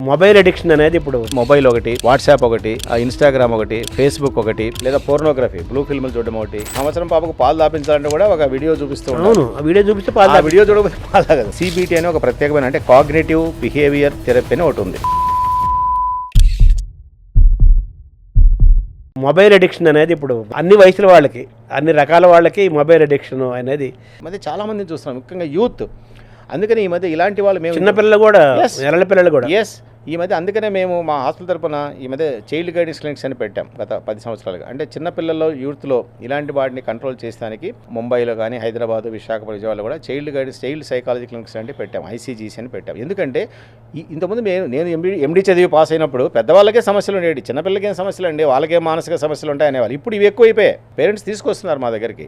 Mobile addiction అనేది ఇప్పుడు mobile ఒకటి, వాట్సాప్ ఒకటి, ఇన్స్టాగ్రామ్ ఒకటి, ఫేస్బుక్ ఒకటి, లేదా పోర్నోగ్రఫీ, బ్లూ ఫిల్మ్లు చూడడం ఒకటి. సంవత్సరం పాపకు పాలు దాపించాలంటే కూడా ఒక వీడియో చూపిస్తూ ఉంటారు. అవును, ఆ వీడియో చూపిస్తే ఆ వీడియో చూడకపోతే పాలు తాగదు. సిబిటి అని ఒక ప్రత్యేకమైన అంటే కాగ్నిటివ్ బిహేవియర్ థెరపీ అని ఒకటి ఉంది. మొబైల్ అడిక్షన్ అనేది ఇప్పుడు అన్ని వయసుల వాళ్ళకి, అన్ని రకాల వాళ్ళకి మొబైల్ అడిక్షన్ అనేది మధ్య చాలా మందిని చూస్తున్నాం, ముఖ్యంగా యూత్. అందుకని ఈ మధ్య ఇలాంటి వాళ్ళు మేము చిన్నపిల్లలు కూడా, నెలల పిల్లలు కూడా. ఎస్, ఈ మధ్య అందుకనే మేము మా హాస్పిటల్ తరపున ఈ మధ్య చైల్డ్ గైడెన్స్ క్లినిక్స్ అని పెట్టాం గత 10 సంవత్సరాలుగా. అంటే చిన్నపిల్లల్లో, యూత్లో ఇలాంటి వాటిని కంట్రోల్ చేయడానికి ముంబైలో కానీ, హైదరాబాద్, విశాఖపట్నం, విజయవాడలో కూడా చైల్డ్ సైకాలజీ క్లినిక్స్ అంటే పెట్టాం, ఐసీజీసీ అని పెట్టాం. ఎందుకంటే ఇంతకుముందు నేను ఎండి చదివి పాస్ అయినప్పుడు పెద్దవాళ్ళకే సమస్యలు ఉండేవి, చిన్నపిల్లలకేం సమస్యలు అండి, వాళ్ళకే మానసిక సమస్యలు ఉంటాయి అనేవాళ్ళు. ఇప్పుడు ఇవి ఎక్కువైపోయాయి, పేరెంట్స్ తీసుకొస్తున్నారు మా దగ్గరికి.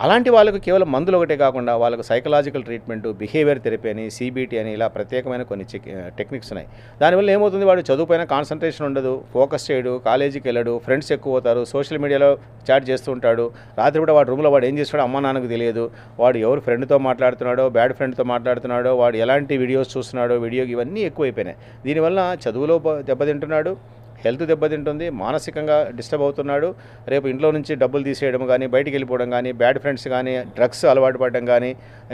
అలాంటి వాళ్ళకు కేవలం మందులు ఒకటే కాకుండా వాళ్ళకు సైకలాజికల్ ట్రీట్మెంట్, బిహేవియర్ థెరపీ అని, సిబిటి అని, ఇలా ప్రత్యేకమైన కొన్ని టెక్నిక్స్ ఉన్నాయి. దానివల్ల ఏమవుతుంది, వాడు చదువుపైన కాన్సన్ట్రేషన్ ఉండదు, ఫోకస్ చేయడు, కాలేజీకి వెళ్ళడు, ఫ్రెండ్స్ ఎక్కువ అవుతారు, సోషల్ మీడియాలో చాట్ చేస్తూ ఉంటాడు. రాత్రి కూడా వాడు రూమ్లో వాడు ఏం చేస్తాడో అమ్మ నాన్నకు తెలియదు. వాడు ఎవరు ఫ్రెండ్తో మాట్లాడుతున్నాడో, బ్యాడ్ ఫ్రెండ్తో మాట్లాడుతున్నాడో, వాడు ఎలాంటి వీడియోస్ చూస్తున్నాడో, ఇవన్నీ ఎక్కువైపోయినాయి. దీనివల్ల చదువులో దెబ్బతింటున్నాడు, హెల్త్ దెబ్బతింటుంది, మానసికంగా డిస్టర్బ్ అవుతున్నాడు. రేపు ఇంట్లో నుంచి డబ్బులు తీసేయడం కానీ, బయటికి వెళ్ళిపోవడం కానీ, బ్యాడ్ ఫ్రెండ్స్ కానీ, డ్రగ్స్ అలవాటు పడడం కానీ,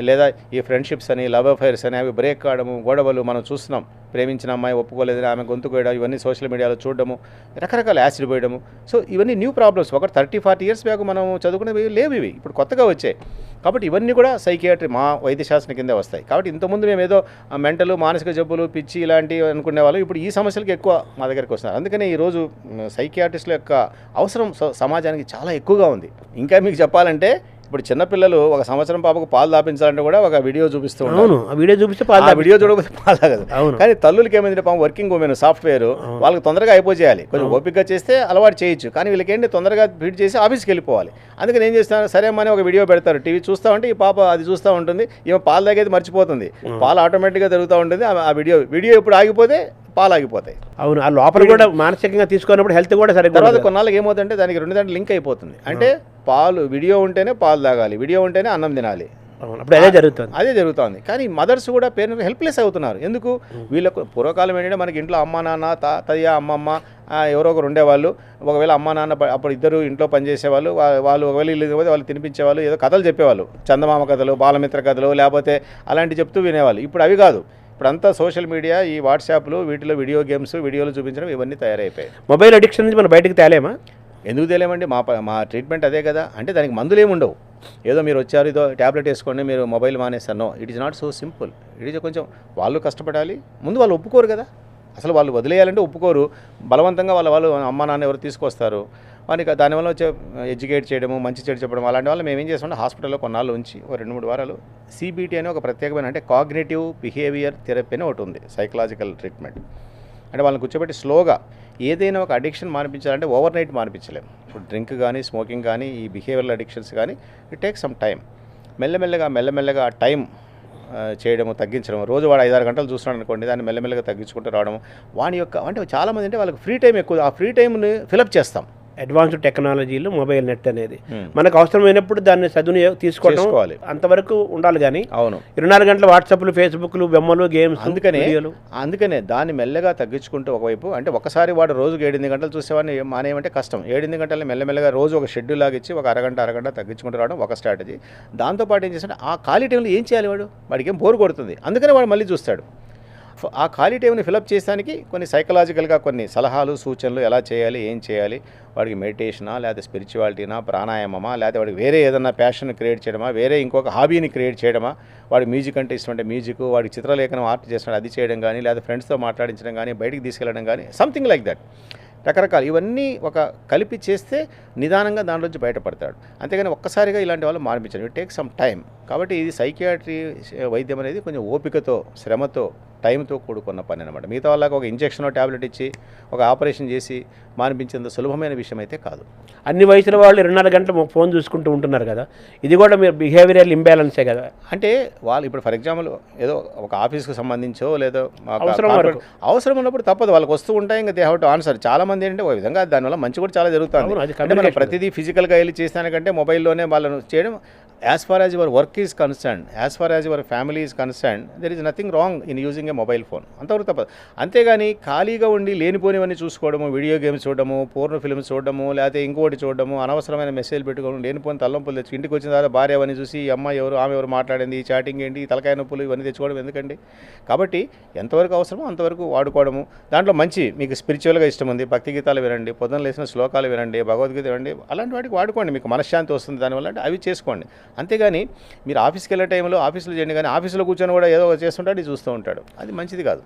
లేదా ఈ ఫ్రెండ్షిప్స్ అని, లవ్ అఫైర్స్ అని, అవి బ్రేక్ కావడము, గొడవలు మనం చూస్తున్నాం. ప్రేమించిన అమ్మాయి ఒప్పుకోలేదని ఆమె గొంతు కోయడం, ఇవన్నీ సోషల్ మీడియాలో చూడడము, రకరకాల యాసిడ్ పోయడము. సో ఇవన్నీ న్యూ ప్రాబ్లమ్స్. ఒక 30-40 ఇయర్స్ బ్యాక్ మనం చదువుకునేవి లేవు, ఇవి ఇప్పుడు కొత్తగా వచ్చాయి. కాబట్టి ఇవన్నీ కూడా సైకియాట్రీ, మా వైద్యశాస్త్రం కిందే వస్తాయి. కాబట్టి ఇంతకుముందు మేము ఏదో మెంటల్, మానసిక జబ్బులు, పిచ్చి ఇలాంటివి అనుకునేవాళ్ళం. ఇప్పుడు ఈ సమస్యలకు ఎక్కువ మా దగ్గరికి వస్తున్నారు. అందుకని ఈరోజు సైకియాట్రిస్టుల యొక్క అవసరం సమాజానికి చాలా ఎక్కువగా ఉంది. ఇంకా మీకు చెప్పాలంటే ఇప్పుడు చిన్నపిల్లలు ఒక సంవత్సరం పాపకు పాలు దాపించాలంటే కూడా ఒక వీడియో చూపిస్తూ ఉంటారు. అవును, ఆ వీడియో చూపిస్తే వీడియో చూడకపోతే పాలు తాగదు. కానీ తల్లులకి ఏమైంది, పాపం వర్కింగ్ ఉమెన్, సాఫ్ట్వేర్, వాళ్ళకి తొందరగా అయిపోచేయాలి. కొంచెం ఓపికగా చేస్తే అలవాటు చేయొచ్చు. కానీ వీళ్ళకేంటి, తొందరగా ఫీడ్ చేసి ఆఫీస్కి వెళ్ళిపోవాలి. అందుకని ఏం చేస్తారు, సరే అమ్మని ఒక వీడియో పెడతారు, టీవీ చూస్తూ ఉంటే ఈ పాప అది చూస్తూ ఉంటుంది, ఈమె పాలు తాగేది మర్చిపోతుంది, పాలు ఆటోమేటిక్గా జరుగుతూ ఉంటుంది. ఆ వీడియో ఎప్పుడు ఆగిపోతే పాలు ఆగిపోతాయి. అవును, ఆ లోపల కూడా మానసికంగా తీసుకున్నప్పుడు హెల్త్ కూడా సరిగ్గా. తర్వాత కొన్నాళ్ళకి ఏమవుతుందంటే దానికి 2 దాంట్లో లింక్ అయిపోతుంది. అంటే పాలు, వీడియో ఉంటేనే పాలు తాగాలి, వీడియో ఉంటేనే అన్నం తినాలి. అప్పుడు అదే జరుగుతుంది. కానీ మదర్స్ కూడా పేరెంట్స్ హెల్ప్లెస్ అవుతున్నారు. ఎందుకు, వీళ్ళకు పూర్వకాలం ఏంటంటే మనకి ఇంట్లో అమ్మ నాన్న, తాతయ్య, అమ్మమ్మ, ఎవరో ఒకరు ఉండేవాళ్ళు. ఒకవేళ అమ్మ నాన్న అప్పుడు ఇద్దరు ఇంట్లో పనిచేసేవాళ్ళు, వాళ్ళు ఒకవేళ ఇల్లు వాళ్ళు తినిపించేవాళ్ళు, ఏదో కథలు చెప్పేవాళ్ళు, చందమామ కథలు, బాలమిత్ర కథలు, లేకపోతే అలాంటి చెప్తూ వినేవాళ్ళు. ఇప్పుడు అవి కాదు, ఇప్పుడంతా సోషల్ మీడియా, ఈ వాట్సాప్లు, వీటిలో వీడియో గేమ్స్, వీడియోలు చూపించడం, ఇవన్నీ తయారైపోయాయి. మొబైల్ అడిక్షన్ నుంచి మనం బయటకు తేలేమా? ఎందుకు తెలియమండి, మా ట్రీట్మెంట్ అదే కదా. అంటే దానికి మందులు ఏమి ఉండవు. ఏదో మీరు వచ్చారు, ఏదో ట్యాబ్లెట్ వేసుకోండి, మీరు మొబైల్ మానేస్తాను, it is not so simple. It is కొంచెం వాళ్ళు కష్టపడాలి. ముందు వాళ్ళు ఒప్పుకోరు కదా, అసలు వాళ్ళు వదిలేయాలంటే ఒప్పుకోరు. బలవంతంగా వాళ్ళు అమ్మ నాన్న ఎవరు తీసుకొస్తారు, వానికి దానివల్ల వచ్చే ఎడ్యుకేట్ చేయడము, మంచి చెడు చెప్పడం, అలాంటి వాళ్ళు మేము ఏం చేస్తామంటే హాస్పిటల్లో కొన్నాళ్ళు ఉంచి 2-3 వారాలు సిబిటి అని ఒక ప్రత్యేకమైన అంటే కాగ్నిటివ్ బిహేవియర్ థెరపీ అని ఒకటి ఉంది, సైకలాజికల్ ట్రీట్మెంట్. అంటే వాళ్ళని కూర్చోబెట్టి స్లోగా ఏదైనా ఒక అడిక్షన్ మానిపించాలంటే ఓవర్ నైట్ మానిపించలేము. ఇప్పుడు డ్రింక్ కానీ, స్మోకింగ్ కానీ, ఈ బిహేవియరల్ అడిక్షన్స్ కానీ, ఇట్ టేక్ సమ్ టైం. మెల్లమెల్లగా టైం చేయడము, తగ్గించడం. రోజు వాడు 5-6 గంటలు చూస్తున్నాడు అనుకోండి, దాన్ని మెల్లమెల్లగా తగ్గించుకుంటూ రావడం. వాని యొక్క అంటే చాలామంది అంటే వాళ్ళకి ఫ్రీ టైం ఎక్కువ, ఆ ఫ్రీ టైంని ఫిలప్ చేస్తాం. అడ్వాన్స్డ్ టెక్నాలజీలు, మొబైల్ నెట్ అనేది మనకు అవసరమైనప్పుడు దాన్ని సద్వినియోగం తీసుకోవాలి, అంతవరకు ఉండాలి. కానీ అవును, 24 గంటల వాట్సాప్లు, ఫేస్బుక్లు, బొమ్మలు, గేమ్స్, అందుకనే దాన్ని మెల్లగా తగ్గించుకుంటూ ఒకవైపు అంటే ఒకసారి వాడు రోజుకు 7-8 గంటలు చూసేవాడిని మానేయమంటే కష్టం. 7-8 గంటలు మెల్లమెల్లగా రోజు ఒక షెడ్యూల్ లాగా ఇచ్చి ఒక అరగంట తగ్గించుకుంటూ రావడం ఒక స్ట్రాటజీ. దాంతోపాటు ఏం చేస్తాడు, ఆ ఖాళీ టైంలో ఏం చేయాలి, వాడికి ఏం బోర్ కొడుతుంది, అందుకనే వాడు మళ్ళీ చూస్తాడు. ఆ ఖాళీ టైంని ఫిలప్ చేయడానికి కొన్ని సైకలాజికల్గా కొన్ని సలహాలు, సూచనలు, ఎలా చేయాలి, ఏం చేయాలి, వాడికి మెడిటేషనా, లేకపోతే స్పిరిచువాలిటీనా, ప్రాణాయామమా, లేకపోతే వాడికి వేరే ఏదైనా ప్యాషన్ క్రియేట్ చేయడమా, వేరే ఇంకొక హాబీని క్రియేట్ చేయడమా, వాడి మ్యూజిక్ అంటే ఇష్టం అంటే మ్యూజిక్, వాడికి చిత్రలేఖనం, ఆర్ట్ చేస్తున్నాడు అది చేయడం కానీ, లేదా ఫ్రెండ్స్తో మాట్లాడించడం కానీ, బయటికి తీసుకెళ్ళడం కానీ, సంథింగ్ లైక్ దట్. రకరకాలు ఇవన్నీ ఒక కలిపి చేస్తే నిదానంగా దాంట్లోంచి బయటపడతాడు. అంతేగాని ఒక్కసారిగా ఇలాంటి వాళ్ళు మార్పించారు, ఇట్ టేక్ సమ్ టైం. కాబట్టి ఇది సైకియాట్రీ వైద్యం అనేది కొంచెం ఓపికతో, శ్రమతో, టైంతో కూడుకున్న పని అనమాట. మిగతా వాళ్ళకి ఒక ఇంజెక్షన్, ట్యాబ్లెట్ ఇచ్చి ఒక ఆపరేషన్ చేసి మానిపించేంత సులభమైన విషయం అయితే కాదు. అన్ని వయసుల వాళ్ళు 24 గంటలు ఫోన్ చూసుకుంటూ ఉంటున్నారు కదా, ఇది కూడా మీరు బిహేవియరల్ ఇంబ్యాలెన్సే కదా. అంటే వాళ్ళు ఇప్పుడు ఫర్ ఎగ్జాంపుల్ ఏదో ఒక ఆఫీస్కి సంబంధించో లేదో అవసరం ఉన్నప్పుడు తప్పదు, వాళ్ళకి వస్తూ ఉంటాయి, ఇంకా దే హ్యావ్ టు ఆన్సర్. చాలా మంది ఏంటంటే ఒక విధంగా దానివల్ల మంచి కూడా చాలా జరుగుతుంది. అంటే మనం ప్రతిదీ ఫిజికల్గా వెళ్ళి చేస్తానికంటే మొబైల్లోనే వాళ్ళను చేయడం. As far as your work is concern, as far as your family is concern, there is nothing wrong in using a mobile phone, అంతవరకు తప్పదు. అంతేగాని ఖాళీగా ఉండి లేనిపోనివన్నీ చూసుకోవడము, వీడియో గేమ్స్ చూడడము, పోర్న్ ఫిల్మ్స్ చూడడము, లేకపోతే ఇంకోటి చూడడము, అనవసరమైన మెసేజ్లు పెట్టుకోవడం, లేనిపోని తలనొప్పులు తెచ్చు ఇంటికి వచ్చిన తర్వాత భార్య అవన్నీ చూసి ఈ అమ్మాయి ఎవరు, ఆమె ఎవరు మాట్లాడింది, ఈ చాటింగ్ ఏంటి, ఈ తలకాయ నొప్పులు ఇవన్నీ తెచ్చుకోవడం ఎందుకండి? కాబట్టి ఎంతవరకు అవసరమో అంతవరకు వాడుకోవడము. దాంట్లో మంచి మీకు స్పిరిచువల్గా ఇష్టం ఉంది, భక్తి గీతాలు వినండి, పొద్దున లేసిన శ్లోకాలు వినండి, భగవద్గీత వినండి, అలాంటి వాటికి వాడుకోండి. మీకు మనశ్శాంతి వస్తుంది దానివల్ల, అంటే అవి చేసుకోండి. అంతేగాని మీరు ఆఫీస్కి వెళ్ళే టైంలో ఆఫీసులో చేయండి, కానీ ఆఫీసులో కూర్చొని కూడా ఏదో ఒకటి చేస్తుంటాడు, ఇది చూస్తూ ఉంటాడు, అది మంచిది కాదు.